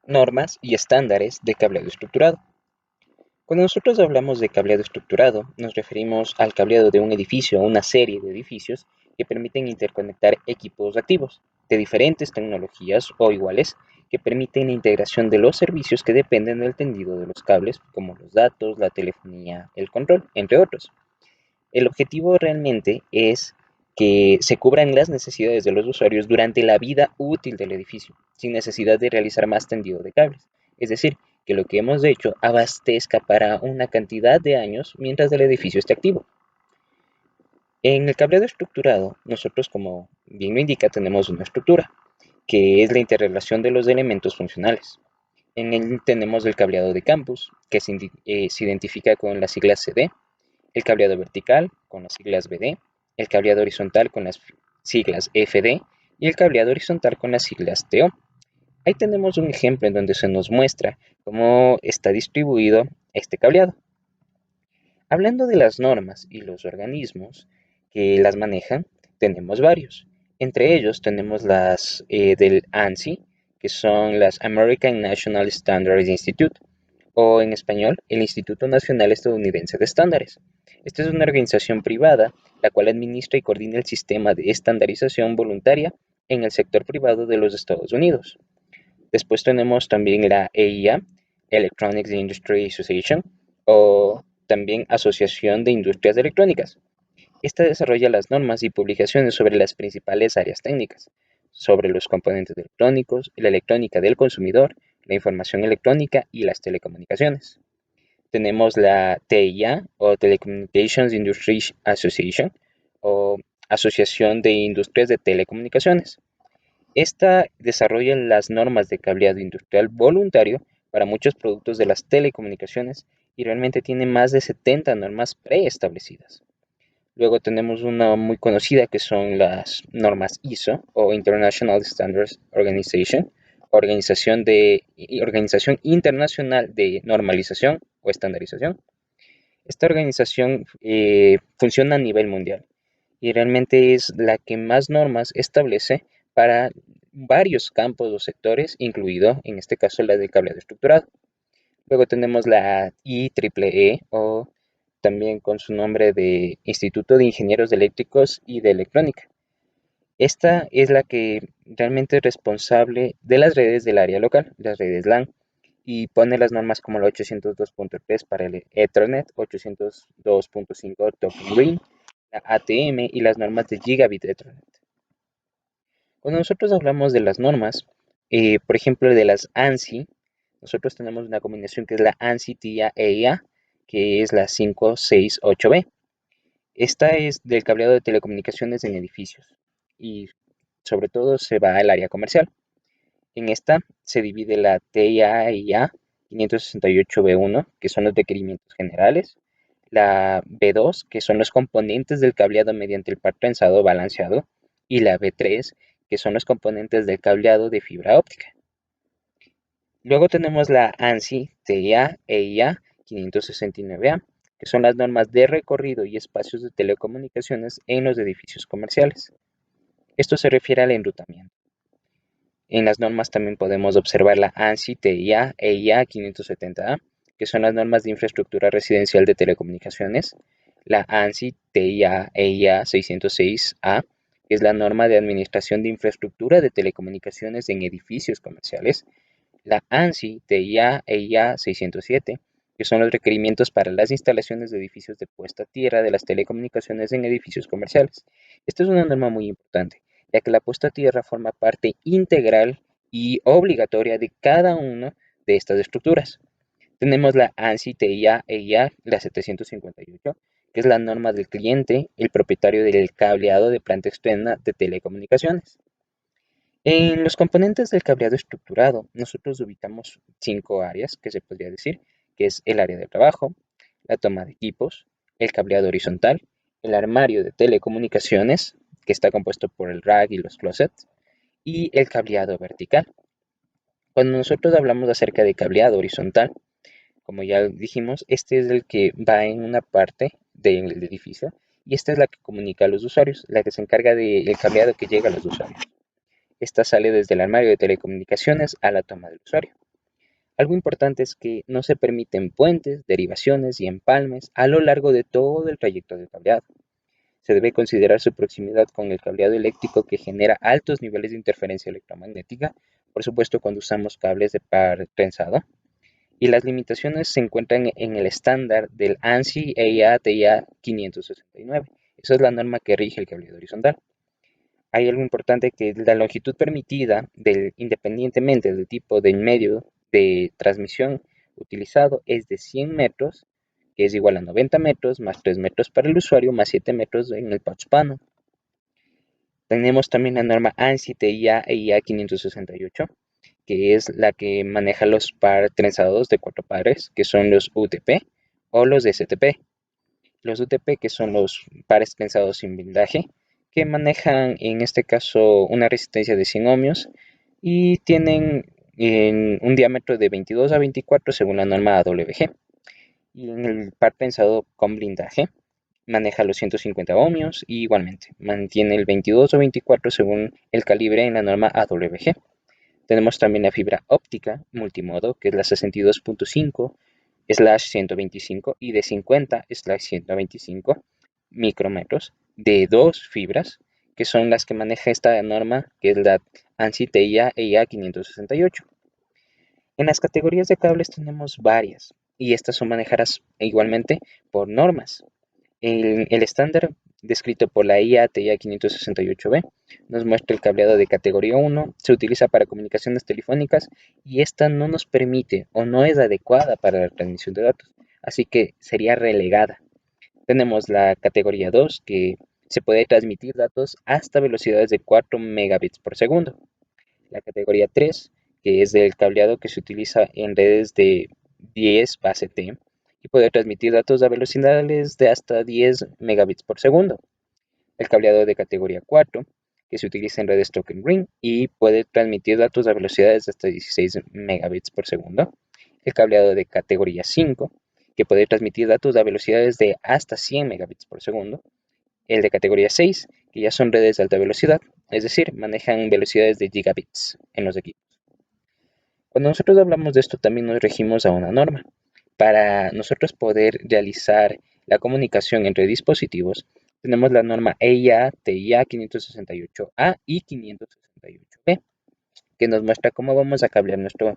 Normas y estándares de cableado estructurado. Cuando nosotros hablamos de cableado estructurado, nos referimos al cableado de un edificio o una serie de edificios que permiten interconectar equipos activos de diferentes tecnologías o iguales que permiten la integración de los servicios que dependen del tendido de los cables, como los datos, la telefonía, el control, entre otros. El objetivo realmente es que se cubran las necesidades de los usuarios durante la vida útil del edificio, sin necesidad de realizar más tendido de cables. Es decir, que lo que hemos hecho abastezca para una cantidad de años mientras el edificio esté activo. En el cableado estructurado, nosotros, como bien lo indica, tenemos una estructura, que es la interrelación de los elementos funcionales. En él tenemos el cableado de campus, que se identifica con las siglas CD, el cableado vertical con las siglas BD, el cableado horizontal con las siglas FD y el cableado horizontal con las siglas TO. Ahí tenemos un ejemplo en donde se nos muestra cómo está distribuido este cableado. Hablando de las normas y los organismos que las manejan, tenemos varios. Entre ellos tenemos las del ANSI, que son las American National Standards Institute, o en español, el Instituto Nacional Estadounidense de Estándares. Esta es una organización privada la cual administra y coordina el sistema de estandarización voluntaria en el sector privado de los Estados Unidos. Después tenemos también la EIA, Electronics Industry Association, o también Asociación de Industrias Electrónicas. Esta desarrolla las normas y publicaciones sobre las principales áreas técnicas, sobre los componentes electrónicos, la electrónica del consumidor, la información electrónica y las telecomunicaciones. Tenemos la TIA o Telecommunications Industry Association o Asociación de Industrias de Telecomunicaciones. Esta desarrolla las normas de cableado industrial voluntario para muchos productos de las telecomunicaciones y realmente tiene más de 70 normas preestablecidas. Luego tenemos una muy conocida que son las normas ISO o International Standards Organization, Organización Internacional de Normalización o Estandarización. Esta organización funciona a nivel mundial y realmente es la que más normas establece para varios campos o sectores, incluido en este caso la del cableado estructurado. Luego tenemos la IEEE o también con su nombre de Instituto de Ingenieros Eléctricos y de Electrónica. Esta es la que realmente es responsable de las redes del área local, las redes LAN, y pone las normas como la 802.3 para el Ethernet, 802.5 Token Ring, la ATM y las normas de Gigabit Ethernet. Cuando nosotros hablamos de las normas, por ejemplo de las ANSI, nosotros tenemos una combinación que es la ANSI TIA EIA, que es la 568B. Esta es del cableado de telecomunicaciones en edificios y sobre todo se va al área comercial. En esta se divide la TIA 568B1, que son los requerimientos generales, la B2, que son los componentes del cableado mediante el par trenzado o balanceado, y la B3, que son los componentes del cableado de fibra óptica. Luego tenemos la ANSI TIA EIA 569A, que son las normas de recorrido y espacios de telecomunicaciones en los edificios comerciales. Esto se refiere al enrutamiento. En las normas también podemos observar la ANSI TIA EIA 570A, que son las normas de infraestructura residencial de telecomunicaciones, la ANSI TIA EIA 606A, que es la norma de administración de infraestructura de telecomunicaciones en edificios comerciales, la ANSI TIA EIA 607, que son los requerimientos para las instalaciones de edificios de puesta a tierra de las telecomunicaciones en edificios comerciales. Esta es una norma muy importante, ya que la puesta a tierra forma parte integral y obligatoria de cada una de estas estructuras. Tenemos la ANSI TIA EIA, la 758, que es la norma del cliente, el propietario del cableado de planta externa de telecomunicaciones. En los componentes del cableado estructurado, nosotros ubicamos 5 áreas que se podría decir, que es el área de trabajo, la toma de equipos, el cableado horizontal, el armario de telecomunicaciones, que está compuesto por el rack y los closets, y el cableado vertical. Cuando nosotros hablamos acerca de cableado horizontal, como ya dijimos, este es el que va en una parte del edificio y esta es la que comunica a los usuarios, la que se encarga del cableado que llega a los usuarios. Esta sale desde el armario de telecomunicaciones a la toma del usuario. Algo importante es que no se permiten puentes, derivaciones y empalmes a lo largo de todo el trayecto del cableado. Se debe considerar su proximidad con el cableado eléctrico que genera altos niveles de interferencia electromagnética, por supuesto cuando usamos cables de par trenzado. Y las limitaciones se encuentran en el estándar del ANSI EIA-TIA 569. Esa es la norma que rige el cableado horizontal. Hay algo importante que la longitud permitida, independientemente del tipo de medio de transmisión utilizado, es de 100 metros, que es igual a 90 metros, más 3 metros para el usuario, más 7 metros en el pouch panel. Tenemos también la norma ANSI TIA EIA 568, que es la que maneja los par trenzados de 4 pares, que son los UTP o los STP. Los UTP, que son los pares trenzados sin blindaje, que manejan en este caso una resistencia de 100 ohmios y tienen un diámetro de 22 a 24 según la norma AWG. Y en el par trenzado con blindaje maneja los 150 ohmios y igualmente mantiene el 22 o 24 según el calibre en la norma AWG. Tenemos también la fibra óptica multimodo, que es la 62.5/125 y de 50/125 micrómetros de 2 fibras, que son las que maneja esta norma, que es la ANSI TIA EIA 568. En las categorías de cables tenemos varias, y estas son manejadas igualmente por normas. El estándar descrito por la IATIA 568B nos muestra el cableado de categoría 1, se utiliza para comunicaciones telefónicas y esta no nos permite o no es adecuada para la transmisión de datos, así que sería relegada. Tenemos la categoría 2, que se puede transmitir datos hasta velocidades de 4 megabits por segundo. La categoría 3, que es del cableado que se utiliza en redes de 10 base T y puede transmitir datos a velocidades de hasta 10 megabits por segundo. El cableado de categoría 4, que se utiliza en redes Token Ring y puede transmitir datos a velocidades de hasta 16 megabits por segundo. El cableado de categoría 5, que puede transmitir datos a velocidades de hasta 100 megabits por segundo. El de categoría 6, que ya son redes de alta velocidad, es decir, manejan velocidades de gigabits en los equipos. Cuando nosotros hablamos de esto, también nos regimos a una norma. Para nosotros poder realizar la comunicación entre dispositivos, tenemos la norma EIA-TIA 568A y 568B, que nos muestra cómo vamos a cablear nuestras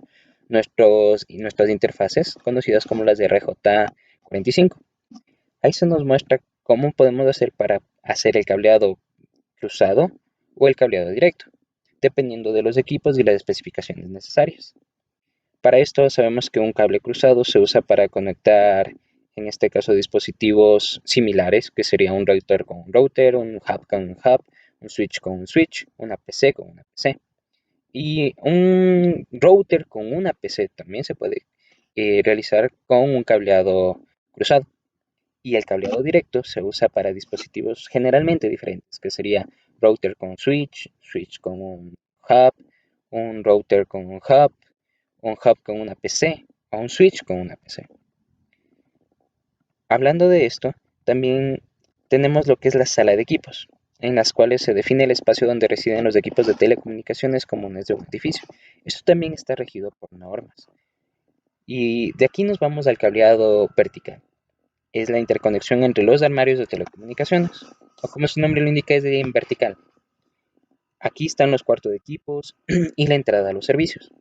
interfaces, conocidas como las de RJ45. Ahí se nos muestra cómo podemos hacer para hacer el cableado cruzado o el cableado directo, dependiendo de los equipos y las especificaciones necesarias. Para esto sabemos que un cable cruzado se usa para conectar, en este caso, dispositivos similares, que sería un router con un router, un hub con un hub, un switch con un switch, una PC con una PC. Y un router con una PC también se puede realizar con un cableado cruzado. Y el cableado directo se usa para dispositivos generalmente diferentes, que sería router con switch, switch con un router con un hub con una PC o un switch con una PC. Hablando de esto, también tenemos lo que es la sala de equipos, en las cuales se define el espacio donde residen los equipos de telecomunicaciones comunes de un edificio. Esto también está regido por normas. Y de aquí nos vamos al cableado vertical. Es la interconexión entre los armarios de telecomunicaciones, o como su nombre lo indica, es de en vertical. Aquí están los cuartos de equipos y la entrada a los servicios.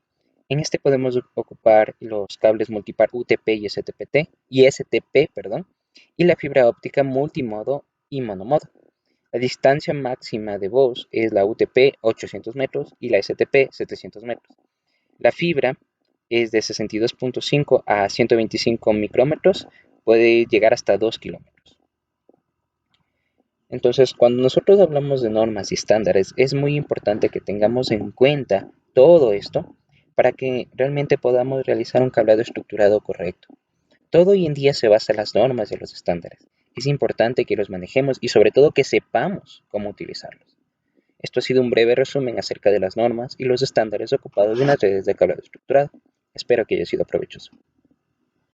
En este podemos ocupar los cables multipar UTP y STP, y la fibra óptica multimodo y monomodo. La distancia máxima de voz es la UTP 800 metros y la STP 700 metros. La fibra es de 62.5 a 125 micrómetros, puede llegar hasta 2 kilómetros. Entonces, cuando nosotros hablamos de normas y estándares, es muy importante que tengamos en cuenta todo esto para que realmente podamos realizar un cableado estructurado correcto. Todo hoy en día se basa en las normas y los estándares. Es importante que los manejemos y sobre todo que sepamos cómo utilizarlos. Esto ha sido un breve resumen acerca de las normas y los estándares ocupados en las redes de cableado estructurado. Espero que haya sido provechoso.